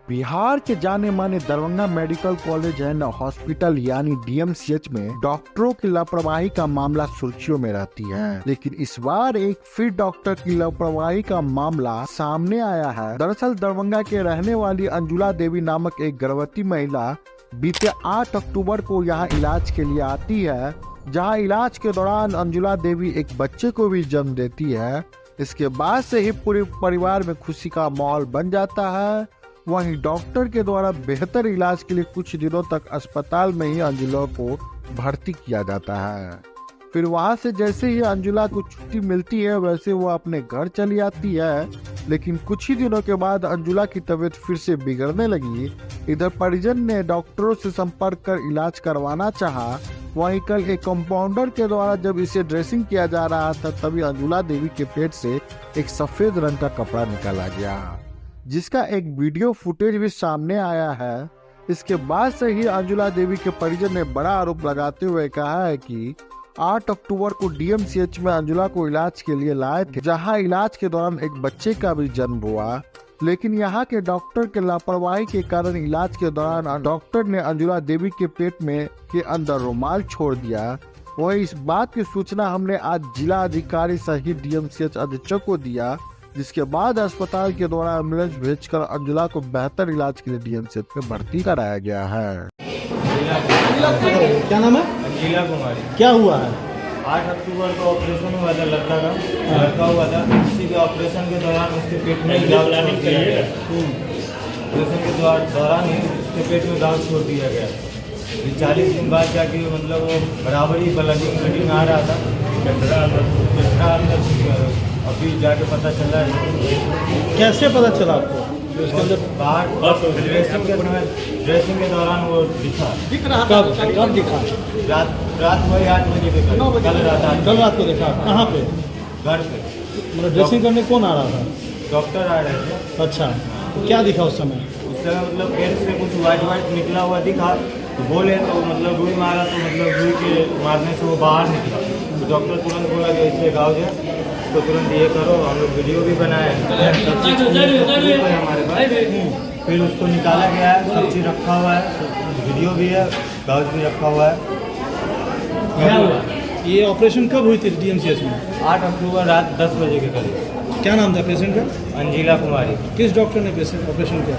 बिहार के जाने माने Darbhanga medical college and hospital यानी डीएमसीएच में डॉक्टरों की लापरवाही का मामला सुर्खियों में रहती है, लेकिन इस बार एक फिर डॉक्टर की लापरवाही का मामला सामने आया है। दरअसल दरभंगा के रहने वाली अंजुला देवी नामक एक गर्भवती महिला बीते 8 अक्टूबर को यहाँ इलाज के लिए आती है, जहाँ इलाज के दौरान अंजुला देवी एक बच्चे को भी जन्म देती है। इसके बाद से ही पूरे परिवार में खुशी का माहौल बन जाता है। वहीं डॉक्टर के द्वारा बेहतर इलाज के लिए कुछ दिनों तक अस्पताल में ही अंजुला को भर्ती किया जाता है। फिर वहां से जैसे ही अंजुला को छुट्टी मिलती है वैसे वो अपने घर चली आती है, लेकिन कुछ ही दिनों के बाद अंजुला की तबीयत फिर से बिगड़ने लगी। इधर परिजन ने डॉक्टरों से संपर्क कर इलाज करवाना चाहा। वहीं कल एक कंपाउंडर के द्वारा जब इसे ड्रेसिंग किया जा रहा था तभी अंजुला देवी के पेट से एक सफेद रंग का कपड़ा निकाला गया, जिसका एक वीडियो फुटेज भी सामने आया है। इसके बाद से ही अंजुला देवी के परिजन ने बड़ा आरोप लगाते हुए कहा है कि 8 अक्टूबर को डीएमसीएच में अंजुला को इलाज के लिए लाए थे, जहां इलाज के दौरान एक बच्चे का भी जन्म हुआ, लेकिन यहां के डॉक्टर के लापरवाही के कारण इलाज के दौरान डॉक्टर ने अंजुला देवी के पेट में के अंदर रुमाल छोड़ दिया। वही इस बात की सूचना हमने आज जिला अधिकारी सहित डीएमसीएच अधीक्षक को दिया, जिसके बाद अस्पताल के द्वारा एम्बुलेंस भेजकर अंजुला को बेहतर इलाज के लिए डीएमसीएच में भर्ती कराया गया है। क्या नाम है? अंजिला कुमारी। क्या हुआ है? 8 अक्टूबर को ऑपरेशन हुआ था, लड़का हुआ था। उसी के ऑपरेशन के दौरान उसके पेट में दाग छोड़ दिया गया। ऑपरेशन के दौरान ही उसके पेट में दाग छोड़ दिया गया। 40 दिन बाद जाके मतलब वो बराबर ही ब्लीडिंग आ रहा था, पेटरा अंदर। अभी जाके पता चला है। कैसे पता चला आपको? उसके अंदर बाहर ड्रेसिंग के दौरान वो दिख रहा था। कब दिखा? रात वही 8 बजे के करीब। कल रात को देखा। कहाँ पे? घर पे। मतलब ड्रेसिंग करने कौन आ रहा था? डॉक्टर आ रहे थे। अच्छा, तो क्या दिखा उस समय? उस समय मतलब पेट से कुछ वाइट निकला हुआ दिखा, तो बोले तो मतलब रुई मारा, तो मतलब रुई के मारने से वो बाहर निकला। तो डॉक्टर तुरंत बोला कि इससे गाँव जाए, तो तुरंत ये करो। हम लोग वीडियो भी बनाए हमारे पास। फिर उसको निकाला गया है, सब चीज़ रखा हुआ है, वीडियो भी है, कागज भी रखा हुआ है। क्या हुआ? ये ऑपरेशन कब हुई थी डीएमसीएच में? 8 अक्टूबर रात 10 बजे के करीब। क्या नाम था पेशेंट का? अंजिला कुमारी। किस डॉक्टर ने पेशेंट ऑपरेशन किया?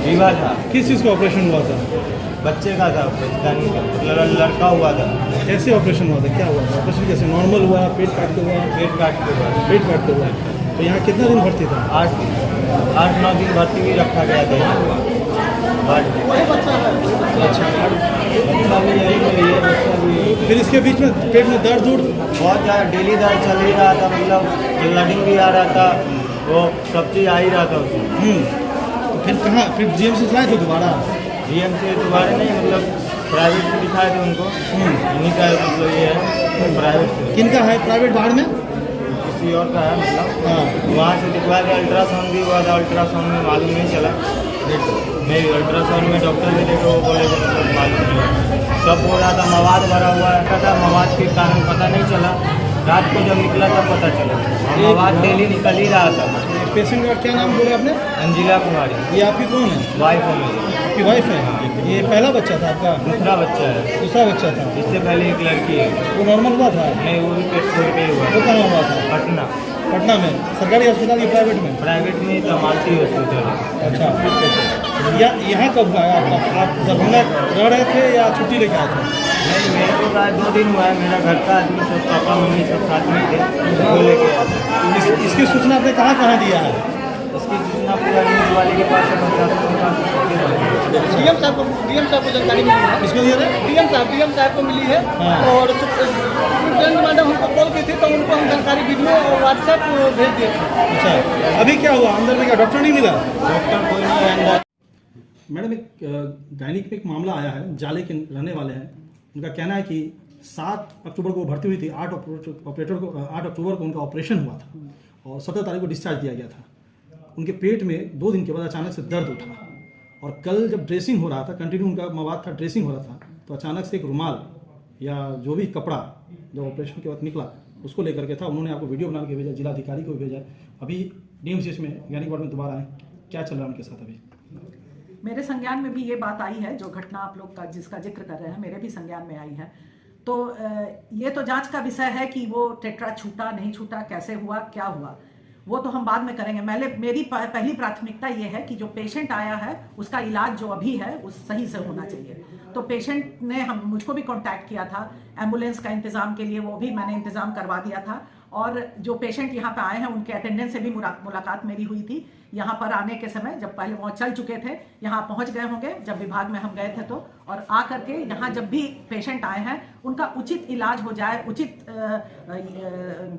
विवाह था। किस चीज़ का ऑपरेशन हुआ था? बच्चे का था, लड़का हुआ था। कैसे ऑपरेशन हुआ था? क्या हुआ था? ऑपरेशन कैसे? नॉर्मल हुआ? पेट काट के हुआ? पेट काट के हुआ। पेट काट के हुआ। तो यहाँ कितना दिन भर्ती था? 8-9 दिन भर्ती भी रखा गया था। अच्छा। बच्चा भी यही है, बच्चा भी। फिर इसके बीच में पेट में दर्द बहुत ज़्यादा डेली दर्द चल ही रहा था, मतलब ब्लीडिंग भी आ रहा था, वो सब चीज़ आ ही रहा था उसमें। तो फिर कहाँ? फिर डीएमसीएच लाए थे दोबारा? डीएमसीएच दोबारा नहीं, मतलब प्राइवेट से दिखाए थे उनको। इन्हीं का मतलब ये है प्राइवेट से। किनका है प्राइवेट? बाहर में किसी और का है मतलब। हाँ। वहाँ से दिखवा के अल्ट्रासाउंड भी हुआ था। अल्ट्रासाउंड में मालूम नहीं चला। नहीं, अल्ट्रासाउंड में डॉक्टर भी देखे, वो बोले कि मतलब मालूम नहीं। सब बोल रहा था मवाद भरा हुआ है, मवाद के कारण पता नहीं चला। रात को जब निकला तब पता चला। मवाद डेली निकल ही रहा था। पेशेंट का क्या नाम बोला आपने? अंजिला कुमारी। ये आपकी कौन है? वाइफ है मेरी। आपकी वाइफ है? ये पहला बच्चा था आपका? दूसरा बच्चा है। दूसरा बच्चा था। इससे पहले एक लड़की है। वो नॉर्मल हुआ था? नहीं, वो भी पेट फोड़ के हुआ। वो कहाँ हुआ था? पटना। पटना में? सरकारी अस्पताल या प्राइवेट में? प्राइवेट में तमालती हॉस्पिटल। अच्छा। यहाँ कब हुआ है आपका? आप दरभंगा रह रहे थे या छुट्टी लेके आए थे? नहीं, मेरे को आज 2 दिन हुआ है। मेरा घर का आदमी सब, पापा मम्मी सब साथ में थे, वो लेके आए। इसकी सूचना आपने कहाँ दिया है? इसकी सूचना पूरा न्यूज़ वाले के पास है, प्रशासन के पास है। डीएम साहब को जानकारी मिली है। किसको दिया था? डीएम साहब को मिली है। हाँ। और मैडम हमको कॉल की थी तो उनको हम जानकारी वीडियो और व्हाट्सएप भेज दिए थे। अच्छा, अभी क्या हुआ? अंदर में क्या डॉक्टर नहीं मिला? डॉक्टर कोई नहीं है अंदर। मैडम, एक दैनिक में एक मामला आया है, जाले के रहने वाले हैं। उनका कहना है कि 7 अक्टूबर को भर्ती हुई थी, 8 अक्टूबर को उनका ऑपरेशन हुआ था और 17 तारीख को डिस्चार्ज दिया गया था। उनके पेट में 2 दिन के बाद अचानक से दर्द उठा और कल जब ड्रेसिंग हो रहा था, कंटिन्यू उनका मवाद था, ड्रेसिंग हो रहा था, तो अचानक से एक रुमाल या जो भी कपड़ा जो ऑपरेशन के वक्त निकला उसको लेकर के था। उन्होंने आपको वीडियो बना के भेजा, जिलाधिकारी को भी भेजा। अभी डीएमसीएच में गैनिक वार्ड में दोबारा आए, क्या चल रहा है उनके साथ अभी? मेरे संज्ञान में भी ये बात आई है, जो घटना आप लोग का जिसका जिक्र कर रहे हैं मेरे भी संज्ञान में आई है। तो ये तो जांच का विषय है कि वो टेट्रा छूटा नहीं छूटा, कैसे हुआ, क्या हुआ, वो तो हम बाद में करेंगे। मेरी पहली प्राथमिकता ये है कि जो पेशेंट आया है उसका इलाज जो अभी है उस सही से होना चाहिए। तो पेशेंट ने मुझको भी कांटेक्ट किया था एम्बुलेंस का इंतज़ाम के लिए, वो भी मैंने इंतज़ाम करवा दिया था। और जो पेशेंट यहाँ पे आए हैं उनके अटेंडेंट से भी मुलाकात मेरी हुई थी यहाँ पर आने के समय, जब पहले वो चल चुके थे, यहाँ पहुँच गए होंगे जब विभाग में हम गए थे तो। और आ करके यहाँ जब भी पेशेंट आए हैं उनका उचित इलाज हो जाए, उचित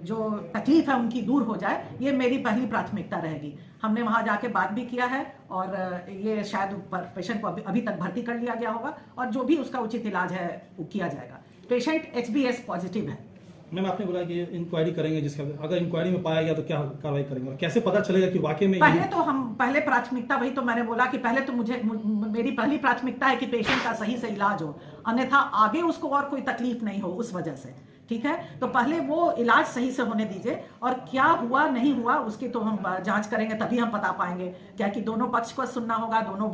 जो तकलीफ है उनकी दूर हो जाए, ये मेरी पहली प्राथमिकता रहेगी। हमने वहाँ जाके बात भी किया है और ये शायद पेशेंट को अभी तक भर्ती कर लिया गया होगा और जो भी उसका उचित इलाज है वो किया जाएगा। पेशेंट HBS पॉजिटिव है। मैम आपने बोला कि इंक्वायरी करेंगे, जिसका अगर इंक्वायरी में पाया गया तो क्या कार्रवाई करेंगे और कैसे पता चलेगा कि वाकई में? पहले तो हम पहले प्राथमिकता, वही तो मैंने बोला कि पहले तो मेरी पहली प्राथमिकता है कि पेशेंट का सही से इलाज हो, अन्यथा आगे उसको और कोई तकलीफ नहीं हो उस वजह से। ठीक है, तो पहले वो इलाज सही से होने दीजिए और क्या हुआ नहीं हुआ उसकी तो हम जांच करेंगे, तभी हम बता पाएंगे। क्या कि दोनों पक्ष को सुनना होगा, दोनों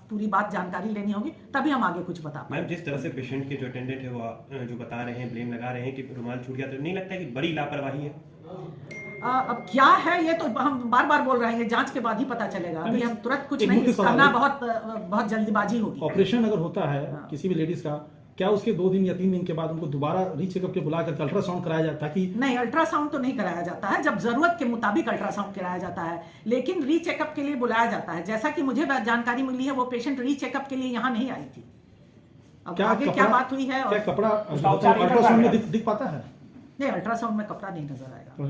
पूरी बात जानकारी लेनी होगी, तभी हम आगे कुछ बता पाएंगे। मैम जिस तरह से पेशेंट के जो अटेंडेंट है वो जो बता रहे हैं, ब्लेम लगा रहे हैं कि रुमाल छूट गया, तो नहीं लगता है कि बड़ी लापरवाही है? अब क्या है ये तो हम बार बार बोल रहे हैं, जांच के बाद ही पता चलेगा। अभी हम तुरंत कुछ नहीं करना, बहुत जल्दीबाजी होगी। ऑपरेशन अगर होता है किसी भी लेडीज का, क्या उसके 2 दिन या 3 दिन के बाद उनको दोबारा रीचेकअप के बुला करके अल्ट्रासाउंड कराया जाता है कि? नहीं, अल्ट्रासाउंड तो नहीं कराया जाता है, जब जरूरत के मुताबिक अल्ट्रासाउंड कराया जाता है, लेकिन रीचेकअप के लिए बुलाया जाता है। जैसा कि मुझे जानकारी मिली है वो पेशेंट रीचेकअप के लिए यहाँ नहीं आई थी। अब आगे क्या बात हुई है? क्या कपड़ा अल्ट्रासाउंड में दिख पाता है? नहीं, अल्ट्रासाउंड में कपड़ा नहीं नजर आएगा।